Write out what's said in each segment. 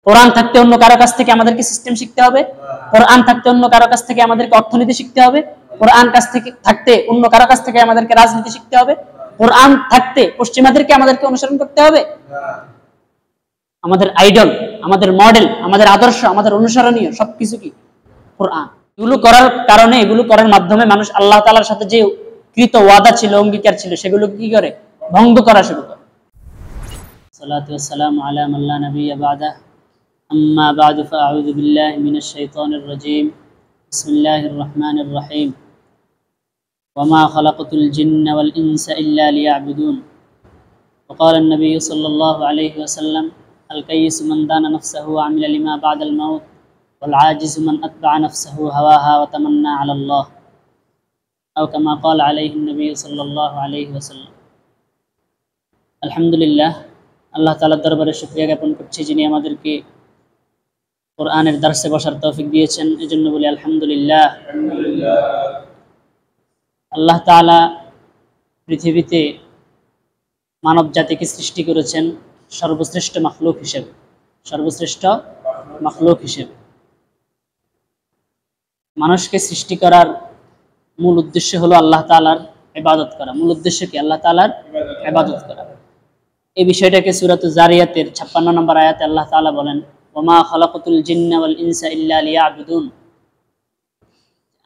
কোরআন থাকতে অন্য কারো কাছ থেকে আমাদেরকে সিস্টেম শিখতে হবে? কোরআন থাকতে অন্য কারো কাছ থেকে আমাদেরকে অর্থনীতি শিখতে হবে? কোরআন থাকতে অন্য কারো কাছ থেকে আমাদেরকে রাজনীতি শিখতে হবে? কোরআন থাকতে পশ্চিমাদেরকে আমাদেরকে অনুসরণ করতে হবে? আমাদের আইডল, আমাদের মডেল, আমাদের আদর্শ, আমাদের অনুসরণীয় সবকিছু কি কোরআন। এগুলো করার কারণে, এগুলো করার মাধ্যমে মানুষ আল্লাহ তাআলার সাথে যে কৃত ওয়াদা ছিল, অঙ্গীকার ছিল, সেগুলো কি করে? ভঙ্গ করা শুরু করে। সালাতু ওয়াসসালামু আলা মান লা নাবিয়্যা বা'দা, আম্মা বা'দু ফাআউযু বিল্লাহি মিনাশ শাইতানির রাজীম। বিসমিল্লাহির রহমানির রহিম। ওয়া মা খালাকাতুল জিন্না ওয়াল ইনসা ইল্লা লিয়া'বুদুন। ওয়া ক্বালা আন-নাবিয়্যু সাল্লাল্লাহু আলাইহি ওয়াসাল্লাম, আল-কাইয়িসু মান দানা নাফসাহু ওয়া আমিলা লিমা বা'দাল মাউত ওয়াল আজিজু মান আতবা'a নাফসাহু হাওয়াহা ওয়া তামান্না আলা আল্লাহ, আও কামা ক্বালা আলাইহি আন-নাবিয়্যু সাল্লাল্লাহু আলাইহি ওয়াসাল্লাম। আলহামদুলিল্লাহ, আল্লাহ তাআলার দরবারে শুকরিয়া জ্ঞাপন করছি, যিনি আমাদেরকে কোরআনের দার্সে বসার তৌফিক দিয়েছেন। এজন্য বলি আলহামদুলিল্লাহ। আল্লাহ তাআলা পৃথিবীতে মানব জাতিকে সৃষ্টি করেছেন সর্বশ্রেষ্ঠ মাখলুক হিসেবে, সর্বশ্রেষ্ঠ মাখলুক হিসেবে। মানুষকে সৃষ্টি করার মূল উদ্দেশ্য হলো আল্লাহ তাআলার ইবাদত করা। মূল উদ্দেশ্য কি? আল্লাহ তাআলার ইবাদত করা। এই বিষয়টাকে সূরাত যারিয়াতের 56 নম্বর আয়াতে আল্লাহ তাআলা বলেন, ওয়া মা খালাকাতুল জিন্না ওয়াল ইনসা ইল্লা লিয়া'বুদুন।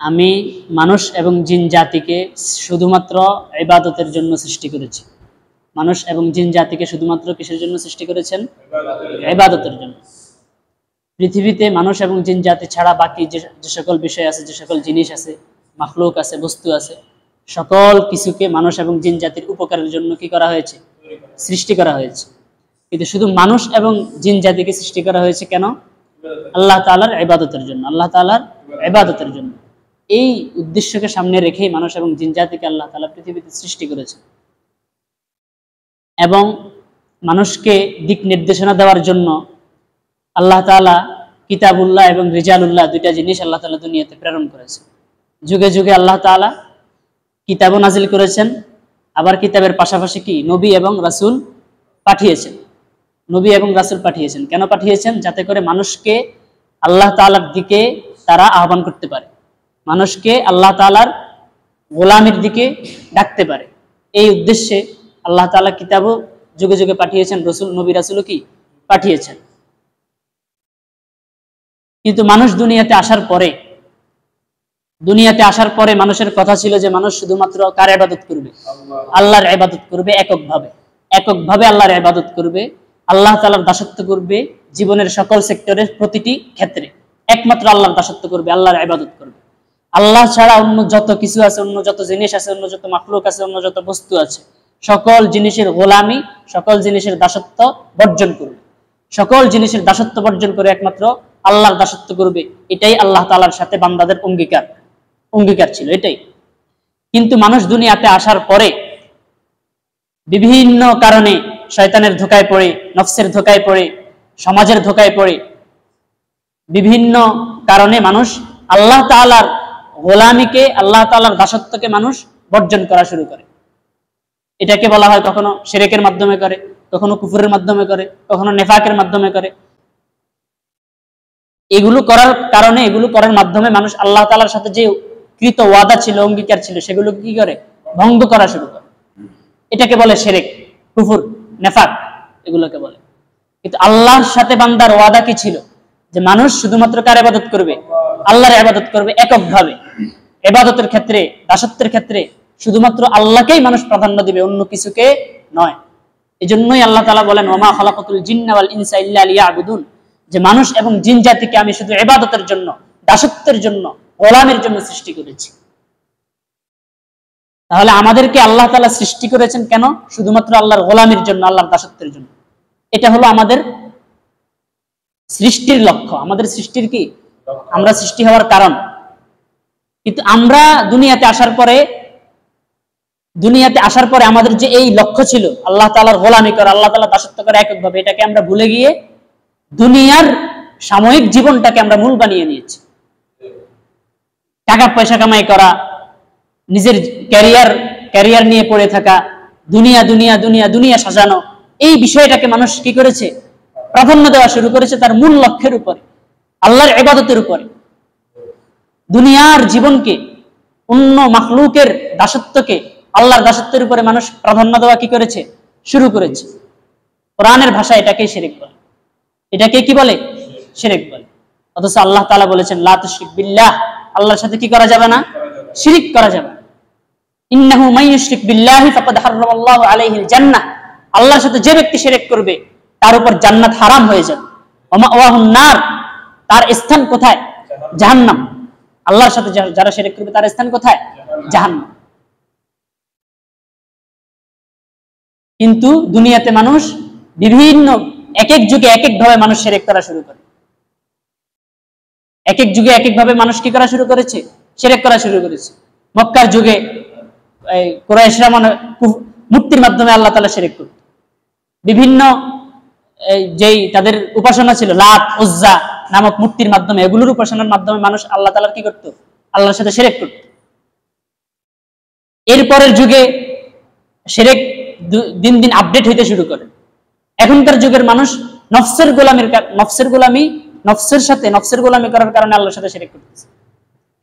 আমি মানুষ এবং জিন জাতিকে শুধুমাত্র ইবাদতের জন্য সৃষ্টি করেছি। মানুষ এবং জিন জাতিকে শুধুমাত্র কিসের জন্য সৃষ্টি করেছেন? ইবাদতের জন্য। পৃথিবীতে মানুষ এবং জিন জাতি ছাড়া বাকি যে সকল বিষয় আছে, যে সকল জিনিস আছে, মাখলুক আছে, বস্তু আছে, সকল কিছুকে মানুষ এবং জিন জাতির উপকারের জন্য কি করা হয়েছে? সৃষ্টি করা হয়েছে। কিন্তু শুধু মানুষ এবং জিন জাতিকে সৃষ্টি করা হয়েছে কেন? আল্লাহ তাআলার ইবাদতের জন্য, আল্লাহ তাআলার ইবাদতের জন্য। এই উদ্দেশ্যকে সামনে রেখেই মানুষ এবং জিন জাতিকে আল্লাহ তাআলা পৃথিবীতে সৃষ্টি করেছে। এবং মানুষকে দিক নির্দেশনা দেওয়ার জন্য আল্লাহ তাআলা কিতাবুল্লাহ এবং রিজালুল্লাহ, দুইটা জিনিস আল্লাহ তাআলা দুনিয়াতে প্রেরণ করেছে। যুগে যুগে আল্লাহ তাআলা কিতাবও নাজিল করেছেন, আবার কিতাবের পাশাপাশি কি নবী এবং রাসূল পাঠিয়েছেন। নবী এবং রাসূল পাঠিয়েছেন। কেন পাঠিয়েছেন? যাতে করে মানুষকে আল্লাহ তাআলার দিকে তারা আহ্বান করতে পারে, মানুষকে আল্লাহ তাআলার গোলামির দিকে ডাকতে পারে। এই উদ্দেশ্যে আল্লাহ তাআলা কিতাবও যুগে যুগে পাঠিয়েছেন, রাসূল, নবী রাসূলও কি পাঠিয়েছেন। কিন্তু মানুষ দুনিয়াতে আসার পরে মানুষের কথা ছিল যে মানুষ শুধুমাত্র কার ইবাদত করবে? আল্লাহর ইবাদত করবে। এককভাবে আল্লাহর ইবাদত করবে, আল্লাহ তাআলার দাসত্ব করবে। জীবনের সকল সেক্টরের প্রতিটি ক্ষেত্রে একমাত্র আল্লাহর দাসত্ব করবে, আল্লাহর ইবাদত করবে। আল্লাহ ছাড়া অন্য যত কিছু আছে, অন্য যত জিনিস আছে, অন্য যত মাখলুক আছে, অন্য যত বস্তু আছে, সকল জিনিসের গোলামি, সকল জিনিসের দাসত্ব বর্জন করবে। সকল জিনিসের দাসত্ব বর্জন করে একমাত্র আল্লাহর দাসত্ব করবে। এটাই আল্লাহ তাআলার সাথে বান্দাদের অঙ্গীকার ছিল, এটাই। কিন্তু মানুষ দুনিয়াতে আসার পরে বিভিন্ন কারণে শয়তানের ধোঁকায় পড়ে, নফসের ধোঁকায় পড়ে, সমাজের ধোঁকায় পড়ে, বিভিন্ন কারণে মানুষ আল্লাহ তাআলার গোলামিকে, আল্লাহ তাআলার দাসত্বকে মানুষ বর্জন করা শুরু করে। এটাকে বলা হয় কখনো শিরকের মাধ্যমে করে, কখনো কুফরের মাধ্যমে করে, কখনো নেফাকের মাধ্যমে করে। এগুলো করার কারণে, এগুলো করার মাধ্যমে মানুষ আল্লাহ তাআলার সাথে যে কৃত ওয়াদা ছিল, অঙ্গীকার ছিল, সেগুলো কি করে? ভঙ্গ করা শুরু করে। এটাকে বলে শিরক, কুফর, নেফাক, এগুলোকে বলে। কিন্তু আল্লাহর সাথে বান্দার ওয়াদা কি ছিল? যে মানুষ শুধুমাত্র কার ইবাদত করবে? আল্লাহর ইবাদত করবে এককভাবে। ইবাদতের ক্ষেত্রে, দাসত্বের ক্ষেত্রে শুধুমাত্র আল্লাহকেই মানুষ প্রাধান্য দিবে, অন্য কিছুকে নয়। এজন্যই আল্লাহ তাআলা বলেন, ওয়া মা খালাকাতুল জিন্না ওয়াল ইনসা ইল্লা লিয়া'বুদুন, যে মানুষ এবং জিন জাতিকে আমি শুধু ইবাদতের জন্য, দাসত্বের জন্য, গোলামের জন্য সৃষ্টি করেছি। তাহলে আমাদেরকে আল্লাহ তাআলা সৃষ্টি করেছেন কেন? শুধুমাত্র আল্লাহর গোলামির জন্য, আল্লাহর দাসত্বের জন্য। এটা হলো আমাদের সৃষ্টির লক্ষ্য, আমাদের সৃষ্টির কি? আমরা সৃষ্টি হওয়ার কারণ। কিন্তু আমরা দুনিয়াতে আসার পরে আমাদের যে এই লক্ষ্য ছিল আল্লাহ তাআলার গোলামি করা, আল্লাহ তাআলার দাসত্ব করা এককভাবে, এটাকে আমরা ভুলে গিয়ে দুনিয়ার সাময়িক জীবনটাকে আমরা মূল বানিয়ে নিয়েছি। টাকা পয়সা কামাই করা, নিজের ক্যারিয়ার নিয়ে পড়ে থাকা, দুনিয়া সাজানো, এই বিষয়টাকে মানুষ কি করেছে? প্রাধান্য দেওয়া শুরু করেছে তার মূল লক্ষ্যের উপরে, আল্লাহর ইবাদতের উপরে। দুনিয়ার জীবনকে, অন্য মাখলুকের দাসত্বকে আল্লাহর দাসত্বের উপরে মানুষ প্রাধান্য দেওয়া কি করেছে? শুরু করেছে। কোরআনের ভাষায় এটাকেই শিরক বলে। এটাকে কি বলে? শিরক বলে। অথচ আল্লাহ তাআলা বলেছেন লা তুশরিক বিল্লাহ, আল্লাহর সাথে কি করা যাবে না? শিরক করা যাবে না। ইন্নাহু মান ইউশরিক বিল্লাহি ফাকাদ হারামাল্লাহু আলাইহিল জান্নাহ, আল্লাহর সাথে যে ব্যক্তি শিরক করবে তার উপর জান্নাত হারাম হয়ে যাবে। ওয়া মাওয়াহুন নার, তার স্থান কোথায়? জাহান্নাম। আল্লাহর সাথে যারা শিরক করবে তার স্থান কোথায়? জাহান্নাম। কিন্তু দুনিয়াতে মানুষ বিভিন্ন এক এক যুগে এক এক ভাবে মানুষ শিরক করা শুরু করে। এক এক যুগে এক এক ভাবে মানুষ কি করা শুরু করেছে? শিরক করা শুরু করেছে। মক্কার যুগে কুরাইশরা মূর্তির মাধ্যমে আল্লাহ তাআলা শিরক করত। বিভিন্ন যেই তাদের উপাসনা ছিল লাত উজ্জা নামক মূর্তির মাধ্যমে, এগুলোর উপাসনার মাধ্যমে মানুষ আল্লাহ তাআলার কি করত? আল্লাহর সাথে শিরক করত। এরপরের যুগে শিরক দিন দিন আপডেট হইতে শুরু করে। এখনকার যুগের মানুষ নফসের গোলামি করার কারণে আল্লাহর সাথে শিরক করতেছে,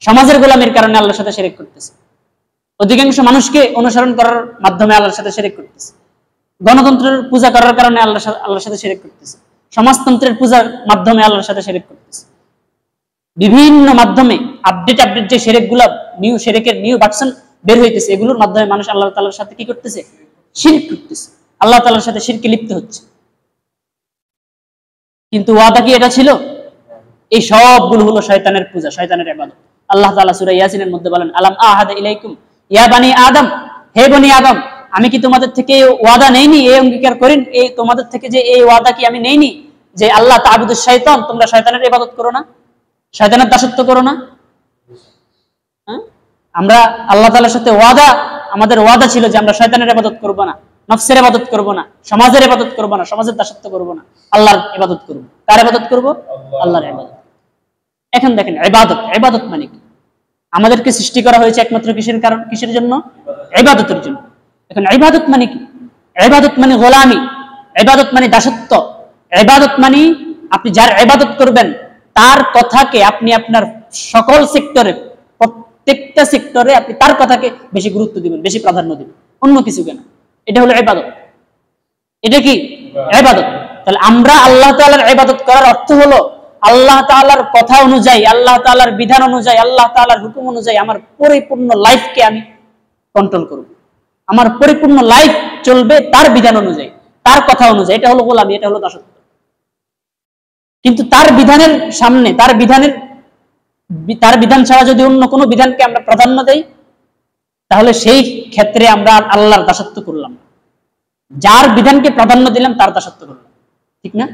সমাজের গোলামির কারণে আল্লাহর সাথে শিরক করতেছে, অধিকাংশ মানুষকে অনুসরণ করার মাধ্যমে আল্লাহর সাথে শিরক করতেছে, গণতন্ত্রের পূজা করার কারণে আল্লাহর সাথে শিরক করতেছে, সমাজতন্ত্রের পূজার মাধ্যমে আল্লাহর সাথে শিরক করতেছে। বিভিন্ন মাধ্যমে আপডেট যে শিরকগুলা শিরকের নিউ ভার্সন বের হইতেছে, এগুলোর মাধ্যমে মানুষ আল্লাহ তাআলার সাথে কি করতেছে? শিরক করতেছে, আল্লাহ তাআলার সাথে শিরকে লিপ্ত হচ্ছে। কিন্তু ওয়াদা কি এটা ছিল? এই সবগুলো হলো শয়তানের পূজা, শয়তানের ইবাদত। আল্লাহ তাআলা সূরা ইয়াসিনের মধ্যে বলেন আলাম আহাদা ইলাইকুম ইয়া বানি আদম, হে বনি আদম, আমি কি তোমাদের থেকে ওয়াদা নেইনি, এই অঙ্গীকার করি এই তোমাদের থেকে যে এই ওয়াদা কি আমি নেইনি যে আল্লাহ তা'বুদুশ শাইতান, তোমরা শয়তানের ইবাদত করো না, শয়তানের দাসত্ব করো না? আমরা আল্লাহ তাআলার সাথে আমাদের ওয়াদা ছিল যে আমরা শয়তানের ইবাদত করব না, নফসের ইবাদত করব না, সমাজের ইবাদত করব না, সমাজের দাসত্ব করব না, আল্লাহর ইবাদত করব। কার ইবাদত করব? আল্লাহর ইবাদত। এখন দেখেন ইবাদত মানে কি? আমাদেরকে সৃষ্টি করা হয়েছে একমাত্র কিসের জন্য? ইবাদতের জন্য। এখন ইবাদত মানে কি? ইবাদত মানে গোলামি, ইবাদত মানে দাসত্ব, ইবাদত মানে আপনি যার ইবাদত করবেন তার কথাকে আপনি আপনার সকল সেক্টরে, প্রত্যেকটা সেক্টরে আপনি তার কথাকে বেশি গুরুত্ব দিবেন, বেশি প্রাধান্য দিবেন, অন্য কিছু কেন। এটা হলো ইবাদত। এটা কি? ইবাদত। তাহলে আমরা আল্লাহ তাআলার ইবাদত করার অর্থ হলো আল্লাহ তাআলার কথা অনুযায়ী, আল্লাহ তাআলার বিধান অনুযায়ী, আল্লাহ তাআলার হুকুম অনুযায়ী আমার পরিপূর্ণ লাইফকে আমি কন্ট্রোল করব। আমার পরিপূর্ণ লাইফ চলবে তার বিধান অনুযায়ী, তার কথা অনুযায়ী। এটা হলো গোলামি, এটা হলো দাসত্ব। কিন্তু তার বিধানের সামনে, তার বিধান ছাড়া যদি অন্য কোনো বিধানকে আমরা প্রাধান্য দেই, তাহলে সেই ক্ষেত্রে আমরা আল্লাহর দাসত্ব করলাম। যার বিধানকে প্রাধান্য দিলাম তার দাসত্ব করলাম, ঠিক না?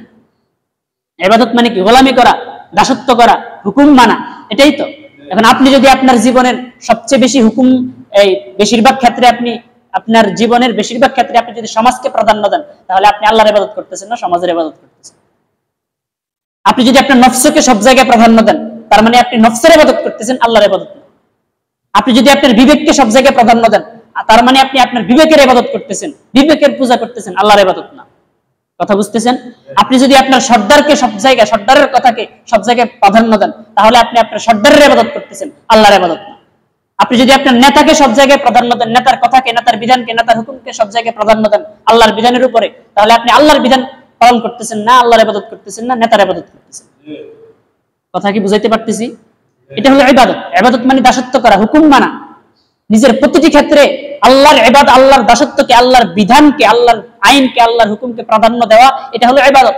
ইবাদত মানে কি? গোলামি করা, দাসত্ব করা, হুকুম মানা, এটাই তো। এখন আপনি যদি আপনার জীবনের সবচেয়ে বেশি হুকুম, বেশিরভাগ ক্ষেত্রে আপনার জীবনের বেশিরভাগ ক্ষেত্রে আপনি যদি সমাজকে প্রাধান্য দেন, তাহলে আপনি আল্লাহর ইবাদত করতেছেন না, সমাজের ইবাদত করতেছেন। আপনি যদি আপনার নফসকে সব জায়গায় প্রাধান্য দেন, তার মানে আপনি নফসের ইবাদত করতেছেন, আল্লাহর ইবাদত না। আপনি যদি আপনার বিবেককে সব জায়গায় প্রাধান্য দেন, তার মানে আপনি আপনার বিবেকের ইবাদত করতেছেন, বিবেকের পূজা করতেছেন, আল্লাহর ইবাদত না। কথা বুঝতেছেন? আপনি যদি আপনার সর্দারকে সব জায়গায়, সর্দারের কথাকে সব জায়গায় প্রাধান্য দেন, তাহলে আপনি আপনার সর্দারের ইবাদত করতেছেন, আল্লাহর ইবাদত না। আপনি যদি আপনার নেতাকে সব জায়গায় প্রাধান্য দেন, নেতার কথাকে, নেতার বিধানকে, নেতার হুকুমকে সব জায়গায় প্রাধান্য দেন আল্লাহর বিধানের উপরে, তাহলে আপনি আল্লাহর বিধান পালন করতেছেন না, আল্লাহর ইবাদত করতেছেন না, নেতার ইবাদত করতেছেন। কথা কি বুঝাইতে পারতেছি? এটা হলো ইবাদত। ইবাদত মানে দাসত্ব করা, হুকুম মানা, নিজের প্রতিটি ক্ষেত্রে আল্লাহর ইবাদত, আল্লাহর দাসত্বকে, আল্লাহর বিধানকে, আল্লাহর আইনকে, আল্লাহর হুকুমকে প্রাধান্য দেওয়া, এটা হলো ইবাদত।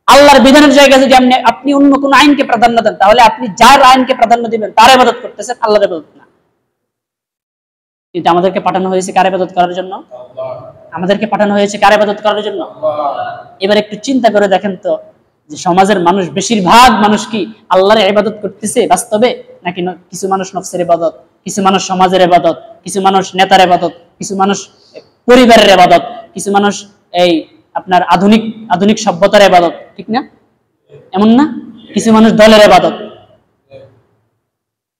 আল্লাহর বিধানের জায়গায় যদি আপনি অন্য কোনো আইনকে প্রাধান্য দেন, তাহলে আপনি যার আইনকে প্রাধান্য দিবেন তার ইবাদত করতেছেন, আল্লাহর ইবাদত না। কিন্তু আমাদেরকে পাঠানো হয়েছে কার ইবাদত করার জন্য? আমাদেরকে পাঠানো হয়েছে কার ইবাদত করার জন্য? এবার একটু চিন্তা করে দেখেন তো, যে সমাজের মানুষ, বেশিরভাগ মানুষ কি আল্লাহর ইবাদত করতেছে বাস্তবে, নাকি কিছু মানুষ নফসের ইবাদত, কিছু মানুষ সমাজের ইবাদত, কিছু মানুষ নেতার ইবাদত, কিছু মানুষ পরিবারের ইবাদত, কিছু মানুষ এই আপনার আধুনিক সভ্যতার ইবাদত, ঠিক না? এমন না? কিছু মানুষ দলের ইবাদত।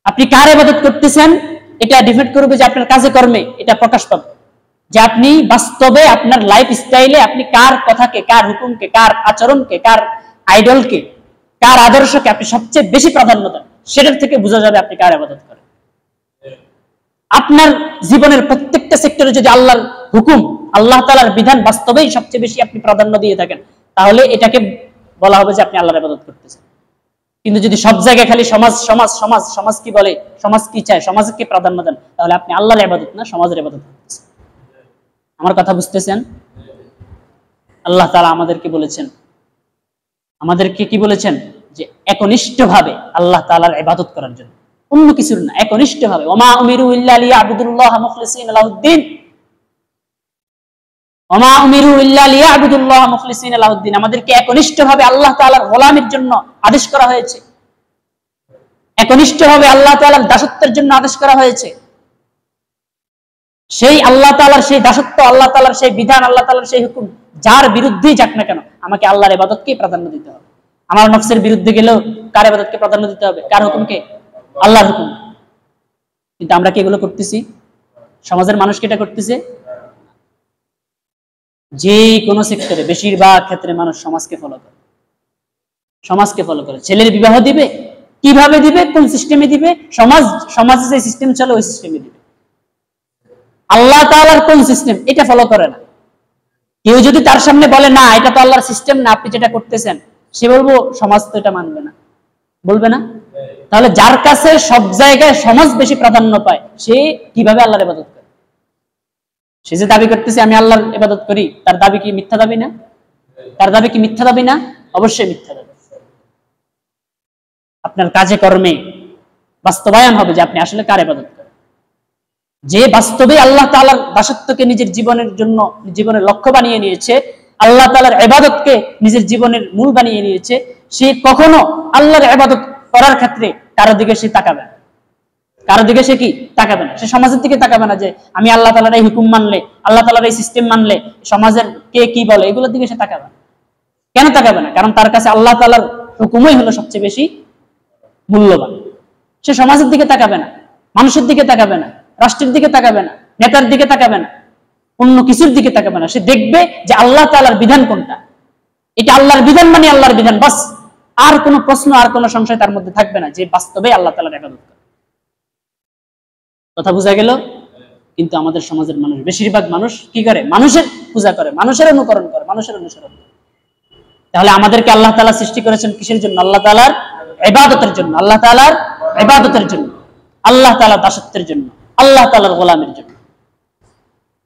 আপনি কার ইবাদত করতেছেন এটা ডিপেন্ড করবে যে আপনার কাজে কর্মে এটা প্রকাশ পাবে। যে আপনি বাস্তবে আপনার লাইফ স্টাইলে আপনি কার কথাকে, কার হুকুমকে, কার আচরণকে, কার আইডলকে, কার আদর্শকে আপনি সবচেয়ে বেশি প্রাধান্য দেন, সেটার থেকে বোঝা যাবে আপনি কার ইবাদত করেন। আপনার জীবনের প্রত্যেকটা সেক্টরে যদি আল্লাহর হুকুম, আল্লাহ তাআলার বিধান বাস্তবেই সবচেয়ে বেশি আপনি প্রাধান্য দিয়ে থাকেন, তাহলে এটাকে বলা হবে যে আপনি আল্লাহর ইবাদত করতেছেন। কিন্তু যদি সব জায়গায় খালি সমাজ সমাজ সমাজ সমাজ কি বলে, সমাজ কি চায়, সমাজকে প্রাধান্য দেন, তাহলে আপনি আল্লাহর ইবাদত না, সমাজের ইবাদত করতেছেন। আমার কথা বুঝতেছেন? আল্লাহ তাআলা আমাদেরকে বলেছেন, আমাদেরকে কি বলেছেন, যে একনিষ্ঠভাবে আল্লাহ তাআলার ইবাদত করার জন্য, অন্য কিছুর না, একনিষ্ঠভাবে। ওমা উমিরু ইল্লা লিয়াবুদুল্লাহ মুখলিসিনা লাহুদ্দিন, ওমা উমিরু ইল্লা লিয়াবুদুল্লাহ মুখলিসিনা লাহুদ্দিন, আমাদেরকে একনিষ্ঠভাবে আল্লাহ তাআলার গোলামির জন্য আদেশ করা হয়েছে, একনিষ্ঠভাবে আল্লাহ তাআলার দাসত্বের জন্য আদেশ করা হয়েছে। সেই আল্লাহ তাআলার সেই দাসত্ব, আল্লাহ তাআলার সেই বিধান, আল্লাহ তাআলার সেই হুকুম যার বিরুদ্ধেই যাক না কেন, আমাকে আল্লাহর ইবাদতকেই প্রাধান্য দিতে হবে। আমার নফসের বিরুদ্ধে গেলেও কার ইবাদতকে প্রাধান্য দিতে হবে? কার হুকুমকে? আল্লাহর হুকুম। কিন্তু আমরা কি এগুলো করতেছি? সমাজের মানুষ কি এটা করতেছে? যে কোনো সেক্টরে বেশিরভাগ ক্ষেত্রে মানুষ সমাজকে ফলো করে, সমাজকে ফলো করে। ছেলের বিবাহ দিবে, কিভাবে দিবে, কোন সিস্টেমে দিবে, সমাজে যে সিস্টেম চলে ওই সিস্টেমে দিবে। আল্লাহ তাআলার কোন সিস্টেম এটা ফলো করে না। কেউ যদি তার সামনে বলে না এটা তো আল্লাহর সিস্টেম না, আপনি যেটা করতেছেন, সে বলবো সমাজ তো এটা মানবে না, বলবে না? তাহলে যার কাছে সব জায়গায় সমাজ বেশি প্রাধান্য পায়, সে কিভাবে আল্লাহর ইবাদত করে? সে যে দাবি করতেছে আমি আল্লাহর ইবাদত করি, তার দাবি কি মিথ্যা দাবি না? তার দাবি কি মিথ্যা দাবি না? অবশ্যই মিথ্যা দাবি। আপনার কাজে কর্মে বাস্তবায়ন হবে যে আপনি আসলে কার ইবাদত করেন। যে বাস্তবে আল্লাহ তাআলার দাসত্বকে নিজের জীবনের জন্য, জীবনের লক্ষ্য বানিয়ে নিয়েছে, আল্লাহ তাআলার ইবাদতকে নিজের জীবনের মূল বানিয়ে নিয়েছে, সে কখনো আল্লাহর ইবাদত করার ক্ষেত্রে কারো দিকে সে তাকাবে না, কারো দিকে সে কি তাকাবে না। সে সমাজের দিকে তাকাবে না যে আমি আল্লাহ তাআলার এই হুকুম মানলে, আল্লাহ তাআলার এই সিস্টেম মানলে সমাজের কে কি বলে, এগুলোর দিকে সে তাকাবে না। কেন তাকাবে না? কারণ তার কাছে আল্লাহ তাআলার হুকুমই হলো সবচেয়ে বেশি মূল্যবান। সে সমাজের দিকে তাকাবে না, মানুষের দিকে তাকাবে না, রাষ্ট্রের দিকে তাকাবে না, নেতার দিকে তাকাবে না, অন্য কিছুর দিকে তাকাবে না। সে দেখবে যে আল্লাহ তাআলার বিধান কোনটা, এটা আল্লাহর বিধান মানে আল্লাহর বিধান, বাস। আর কোনো প্রশ্ন, আর কোনো সংশয় তার মধ্যে থাকবে না যে বাস্তবে আল্লাহ তাআলার ইবাদত করে। কথা বোঝা গেল? কিন্তু আমাদের সমাজের মানুষ, বেশিরভাগ মানুষ কি করে? মানুষের পূজা করে, মানুষের অনুকরণ করে, মানুষের অনুসরণ করে। তাহলে আমাদেরকে আল্লাহ তাআলা সৃষ্টি করেছেন কিসের জন্য? আল্লাহ তাআলার ইবাদতের জন্য, আল্লাহ তাআলার ইবাদতের জন্য, আল্লাহ তাআলার দাসত্বের জন্য, আল্লাহ তাআলার গোলামের জন্য।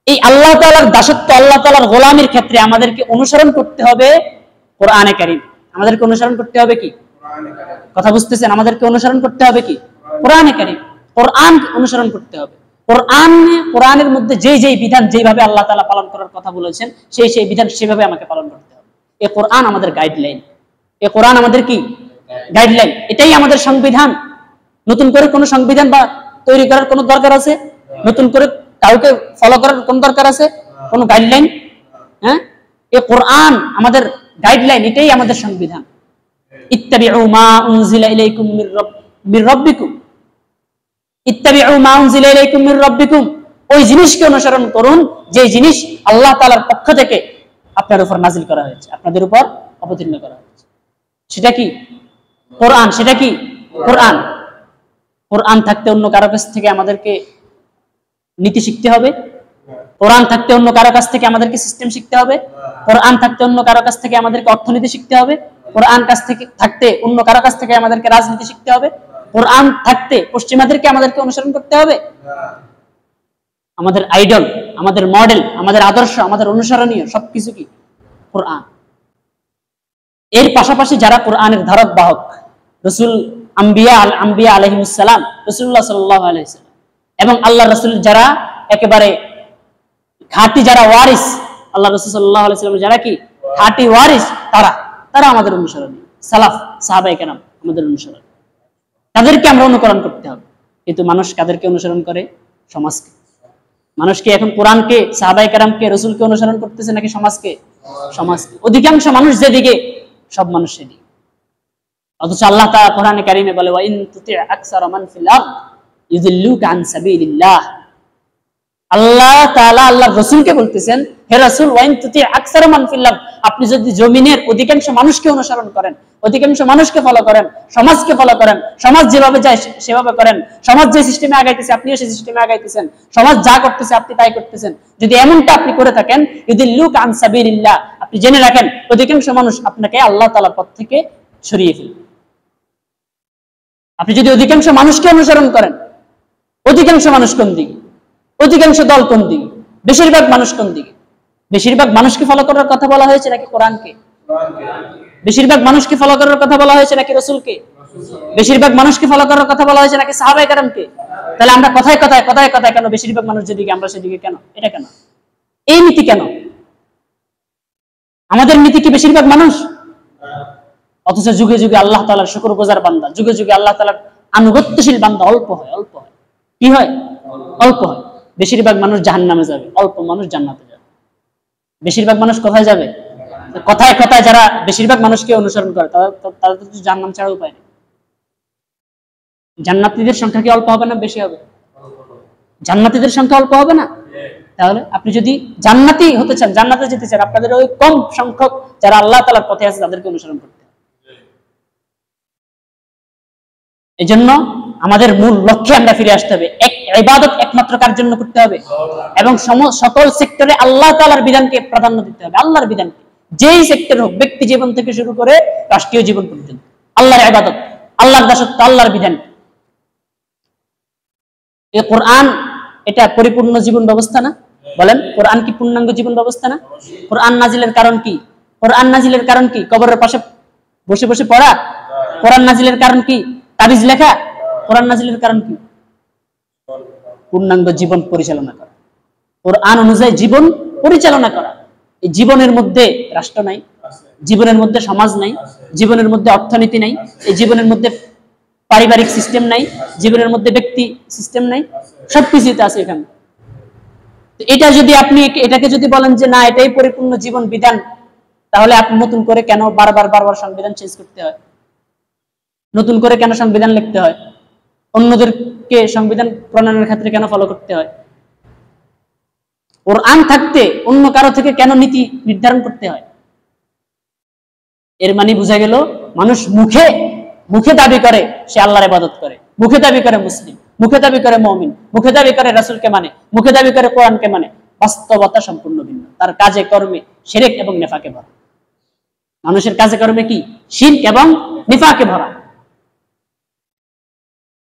এই আল্লাহ তাআলার দাসত্ব, আল্লাহ তাআলার গোলামের ক্ষেত্রে আমাদেরকে অনুসরণ করতে হবে কোরআনে কারীম। আমাদেরকে অনুসরণ করতে হবে কি? কথা বুঝতেছেন? আমাদেরকে অনুসরণ করতে হবে কি? কোরআনে কারীম। কোরআন অনুসরণ করতে হবে। কোরআনের মধ্যে যেই বিধান যেভাবে আল্লাহ তাআলা পালন করার কথা বলেছেন, সেই বিধান সেভাবে আমাকে পালন করতে হবে। এই কোরআন আমাদের গাইডলাইন, এই কোরআন আমাদের কি গাইডলাইন, এটাই আমাদের সংবিধান। নতুন করে কোনো সংবিধান বা তৈরি করার কোনো দরকার আছে? নতুন করে কাউকে ফলো করার কোন দরকার আছে? কোনো গাইডলাইন? হ্যাঁ, এই কোরআন আমাদের গাইডলাইন, এটাই আমাদের সংবিধান। ইত্তাবিউ মা উনজিলা ইলাইকুম মির রাব্বিকুম, ইত্তাবিউ মা উনজিলা ইলাইকুম মির রাব্বিকুম, ওই জিনিসকে অনুসরণ করুন যে জিনিস আল্লাহ তাআলার পক্ষ থেকে আপনার উপর নাজিল করা হয়েছে, আপনাদের উপর অবতীর্ণ করা হয়েছে। সেটা কি? কোরআন। সেটা কি? কোরআন। কোরআন থাকতে অন্য কারো কাছ থেকে আমাদেরকে নীতি শিখতে হবে? কোরআন থাকতে অন্য কারো কাছ থেকে আমাদেরকে সিস্টেম শিখতে হবে? কোরআন থাকতে অন্য কারো কাছ থেকে আমাদেরকে অর্থনীতি শিখতে হবে? কোরআন থাকতে অন্য কারো কাছ থেকে আমাদেরকে রাজনীতি শিখতে হবে? কোরআন থাকতে পশ্চিমাদেরকে আমাদেরকে অনুসরণ করতে হবে? আমাদের আইডল, আমাদের মডেল, আমাদের আদর্শ, আমাদের অনুসরণীয় সবকিছু কি? কোরআন। এর পাশাপাশি যারা কোরআনের ধারক বাহক, রাসূল আম্বিয়া আলাইহিস সালাম, রাসূলুল্লাহ সাল্লাল্লাহু আলাইহি ওয়াসাল্লাম, এবং আল্লাহর রাসূল যারা একেবারে খাঁটি, যারা ওয়ারিস, আল্লাহ রাসূল সাল্লাল্লাহু আলাইহি ওয়াসাল্লাম যারা কি খাঁটি ওয়ারিস, তারা আমাদের অনুসরণীয়। সালাফ, সাহাবায়ে কেরাম আমাদের অনুসরণ, তাদেরকে আমরা অনুকরণ করতে হবে। কিন্তু মানুষ কাদেরকে অনুসরণ করে? সমাজকে। মানুষ কি এখন কোরআনকে, সাহাবায়ে কেরামকে, রাসূলকে অনুসরণ করতেছে নাকি সমাজকে? সমাজকে। অধিকাংশ মানুষ যেদিকে, সব মানুষ সেদিকে। অথচ আল্লাহ তাআলা কোরআনে কারীমে বলে, ওয়া ইন তুতি আকসারা মান ফিল আরদ ইউযিল্লুকা আন সাবিলিল্লাহ, আল্লাহ তাআলা আল্লাহর রাসূলকে বলতেছেন, হে রাসূল, ওয়াইন তুতি আকসার মান ফিল আরদ, আপনি যদি জমিনের অধিকাংশ মানুষকে অনুসরণ করেন, অধিকাংশ মানুষকে ফলো করেন, সমাজকে ফলো করেন, সমাজ যেভাবে যায় সেভাবে করেন, সমাজ যে সিস্টেমে আগাইতেছে আপনিও সেই সিস্টেমে আগাইতেছেন, সমাজ যা করতেছে আপনি তাই করতেছেন, যদি এমনটা আপনি করে থাকেন, ইউদিল্লুকা আন সাবিলিল্লাহ, আপনি জেনে রাখেন অধিকাংশ মানুষ আপনাকে আল্লাহ তাআলার পথ থেকে সরিয়ে ফেলবে। আপনি যদি অধিকাংশ মানুষকে অনুসরণ করেন, অধিকাংশ মানুষ কোন দিকে, অধিকাংশ দল কোন দিকে, বেশিরভাগ মানুষ কোন দিকে? বেশিরভাগ মানুষকে ফলো করার কথা বলা হয়েছে নাকি কোরআনকে? বেশিরভাগ মানুষকে ফলো করার কথা বলা হয়েছে নাকি রাসূলকে? বেশিরভাগ মানুষকে ফলো করার কথা বলা হয়েছে নাকি সাহাবায়ে কেরামকে? তাহলে আমরা কথায় কথায় কথায় কথায় কেন বেশিরভাগ মানুষ যেদিকে আমরা সেদিকে কেন? এটা কেন? এই নীতি কেন? আমাদের নীতি কি বেশিরভাগ মানুষ? অথচ যুগে যুগে আল্লাহ তাআলার শুকরগুজার বান্দা, যুগে যুগে আল্লাহ তাআলার আনুগত্যশীল বান্দা অল্প হয়, অল্প হয়। কি হয়? অল্প হয়। বেশিরভাগ মানুষ জাহান্নামে যাবে, অল্প মানুষ জান্নাতে যাবে। বেশিরভাগ মানুষ কোথায় যাবে? কথায় কথায় যারা বেশিরভাগ মানুষকে অনুসরণ করে তারা তো জাহান্নাম ছাড়া উপায় নেই। জান্নাতীদের সংখ্যা কি অল্প হবে না বেশি হবে? জান্নাতীদের সংখ্যা অল্প হবে না? তাহলে আপনি যদি জান্নাতি হতে চান, জান্নাতে যেতে চান, আপনাদের ওই কম সংখ্যক যারা আল্লাহ তাআলার পথে আছে তাদেরকে অনুসরণ করতে হবে। এজন্য আমাদের মূল লক্ষ্যে আমরা ফিরে আসতে হবে। ইবাদত একমাত্র কার জন্য করতে হবে? এবং সকল সেক্টরে আল্লাহ তাআলার বিধানকে প্রাধান্য দিতে হবে। আল্লাহর বিধানকে, যেই সেক্টর হোক, ব্যক্তি জীবন থেকে শুরু করে রাষ্ট্রীয় জীবন পর্যন্ত, আল্লাহর ইবাদত, আল্লাহর দাসত্ব, আল্লাহর বিধান। এই কোরআন এটা পরিপূর্ণ জীবন ব্যবস্থা না? বলেন, কোরআন কি পূর্ণাঙ্গ জীবন ব্যবস্থা না? কোরআন নাজিলের কারণ কি? কোরআন নাজিলের কারণ কি? কবরের পাশে বসে বসে পড়া? কোরআন নাজিলের কারণ কি? তাবিজ লেখা? কোরআন নাজিলের কারণ কি? পূর্ণাঙ্গ জীবন পরিচালনা করা, কোরআন অনুযায়ী জীবন পরিচালনা করা। এই জীবনের মধ্যে রাষ্ট্র নাই, জীবনের মধ্যে সমাজ নাই, জীবনের মধ্যে অর্থনীতি নাই, এই জীবনের মধ্যে পারিবারিক সিস্টেম নাই, জীবনের মধ্যে ব্যক্তি সিস্টেম নাই, সবকিছুতে আছে এখানে। এটা যদি আপনি এটাকে যদি বলেন যে না এটাই পরিপূর্ণ জীবন বিধান, তাহলে আপনি নতুন করে কেন বারবার বারবার সংবিধান চেঞ্জ করতে হয়? নতুন করে কেন সংবিধান লিখতে হয়? অন্যদেরকে সংবিধান প্রণয়নের ক্ষেত্রে কেন ফলো করতে হয়? কোরআন থাকতে অন্য কারো থেকে কেন নীতি নির্ধারণ করতে হয়? এর মানে বোঝা গেল মানুষ মুখে মুখে দাবি করে সে আল্লাহর ইবাদত করে, মুখে দাবি করে মুসলিম, মুখে দাবি করে মুমিন, মুখে দাবি করে রাসূলকে মানে, মুখে দাবি করে কোরআনকে মানে, বাস্তবতা সম্পূর্ণ ভিন্ন। তার কাজে কর্মে শিরক এবং নিফাকে ভরা। মানুষের কাজে কর্মে কি? শিরক এবং নিফাকে ভরা।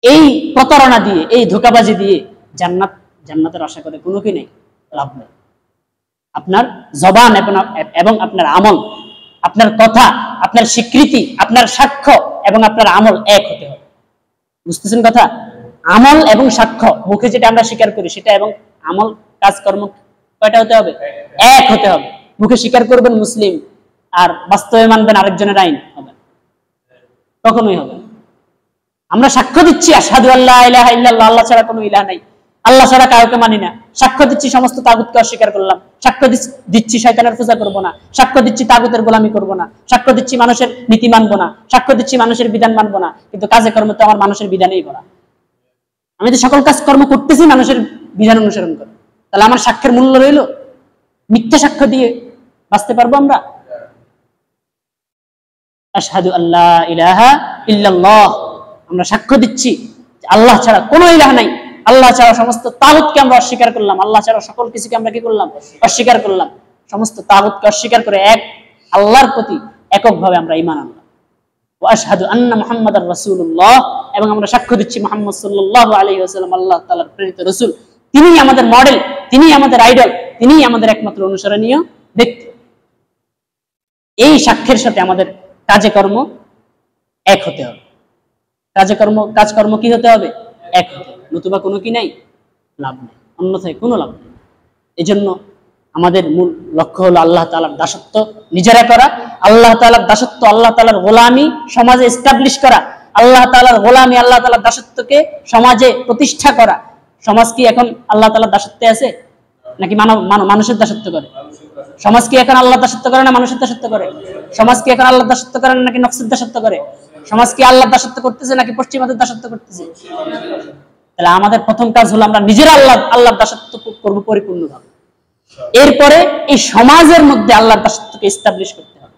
এই প্রতারণা দিয়ে, এই ধোঁকাবাজি দিয়ে জান্নাতের আশা করে কোনো কি নেই, লাভ নেই। আপনার জবান এবং আপনার আমল, আপনার কথা, আপনার স্বীকৃতি, আপনার সাক্ষ্য এবং আপনার আমল এক হতে হবে। বুঝতেছেন কথা? আমল এবং সাক্ষ্য, মুখে যেটা আমরা স্বীকার করি সেটা এবং আমল কাজকর্ম কয়টা হতে হবে? এক হতে হবে। মুখে স্বীকার করবেন মুসলিম আর বাস্তবে মানবেন আরেকজনের আইন, হবে? কখনোই হবে না। আমরা সাক্ষ্য দিচ্ছি আশহাদু আল্লা ইলাহা ইল্লাল্লাহ, আল্লাহ ছাড়া কোনো ইলাহ নাই, আল্লাহ ছাড়া কাউকে মানি না। সাক্ষ্য দিচ্ছি সমস্ত তাগুতকে অস্বীকার করলাম। সাক্ষ্য দিচ্ছি শয়তানের পূজা করব না। সাক্ষ্য দিচ্ছি তাগুতের গোলামি করব না। সাক্ষ্য দিচ্ছি মানুষের নীতি মানব না। সাক্ষ্য দিচ্ছি মানুষের বিধান মানব না। কিন্তু কাজে কর্মে তো আমার মানুষের বিধানেই ভরা। আমি তো সকল কাজ কর্ম করতেছি মানুষের বিধান অনুসরণ করে, তাহলে আমার সাক্ষ্যের মূল্য রইল? মিথ্যা সাক্ষ্য দিয়ে বাঁচতে পারবো আমরা? আশহাদু আল্লা ইলাহা ইল্লাল্লাহ, আমরা সাক্ষ্য দিচ্ছি আল্লাহ ছাড়া কোনো ইলাহ নাই, আল্লাহ ছাড়া সমস্ত তাগুতকে আমরা অস্বীকার করলাম, আল্লাহ ছাড়া সকল কিছুকে আমরা কি করলাম? অস্বীকার করলাম। সমস্ত তাগুতকে অস্বীকার করে এক আল্লাহর প্রতি এককভাবে আমরা ঈমান আনলাম। ওয়া আশহাদু আন্না মুহাম্মাদার রাসূলুল্লাহ, এবং আমরা সাক্ষ্য দিচ্ছি মুহাম্মদ সাল্লাল্লাহু আলাইহি ওয়াসাল্লাম আল্লাহ তাআলার প্রেরিত রাসূল। তিনিই আমাদের মডেল, তিনিই আমাদের আইডল, তিনিই আমাদের একমাত্র অনুসরণীয় ব্যক্তি। এই সাক্ষ্যের সাথে আমাদের কাজে কর্ম এক হতে হবে। কাজকর্ম কি হতে হবে? এক হতে হবে, নতুবা কোনো কি নাই, লাভ নেই, অন্যথায় কোনো লাভ নেই। এই জন্য আমাদের মূল লক্ষ্য হলো আল্লাহ তাআলার দাসত্ব নিজেরা করা, আল্লাহ তাআলার দাসত্ব, আল্লাহ তাআলার গোলামি সমাজে এস্টাবলিশ করা, আল্লাহ তাআলার গোলামি, আল্লাহ তাআলার দাসত্বকে সমাজে প্রতিষ্ঠা করা। সমাজ কি এখন আল্লাহ তাআলার দাসত্বে আছে নাকি মানুষের দাসত্ব করে? সমাজ কি এখন আল্লাহর দাসত্ব করে না মানুষের দাসত্ব করে? সমাজ কি এখন আল্লাহর দাসত্ব করে নাকি নফসের দাসত্ব করে? সমাজ কি আল্লাহর দাসত্ব করতেছে নাকি পশ্চিমাদের দাসত্ব করতেছে? তাহলে আমাদের প্রথম কাজ হলো আমরা নিজেরা আল্লাহর দাসত্ব করব পরিপূর্ণভাবে। এরপরে এই সমাজের মধ্যে আল্লাহর দাসত্বকে এস্টাবলিশ করতে হবে,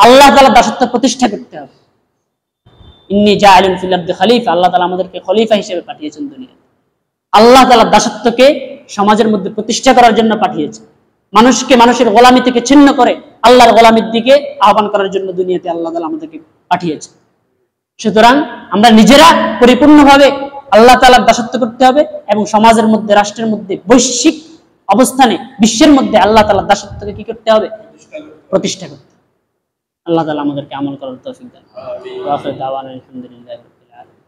আল্লাহ তাআলার দাসত্ব প্রতিষ্ঠা করতে হবে। ইন্নী জাইলুন ফিল আরদি খলিফা, আল্লাহ তাআলা আমাদেরকে খলিফা হিসেবে পাঠিয়েছেন দুনিয়াতে। আল্লাহ তাআলার দাসত্বকে সমাজের মধ্যে প্রতিষ্ঠা করার জন্য পাঠিয়েছেন। মানুষকে মানুষের গোলামি থেকে ছিন্ন করে আল্লাহর গোলামির দিকে আহ্বান করার জন্য দুনিয়াতে আল্লাহ তাআলা আমাদেরকে পাঠিয়েছেন। সুতরাং আমরা নিজেরা পরিপূর্ণভাবে আল্লাহ তাআলার দাসত্ব করতে হবে এবং সমাজের মধ্যে, রাষ্ট্রের মধ্যে, বৈশ্বিক অবস্থানে, বিশ্বের মধ্যে আল্লাহ তাআলার দাসত্বকে কি করতে হবে? প্রতিষ্ঠা করতে। আল্লাহ তাআলা আমাদেরকে আমল করার তৌফিক দান। আমিন। ওয়া আখিরু দাওয়ানা আলহামদুলিল্লাহি রাব্বিল আলামিন।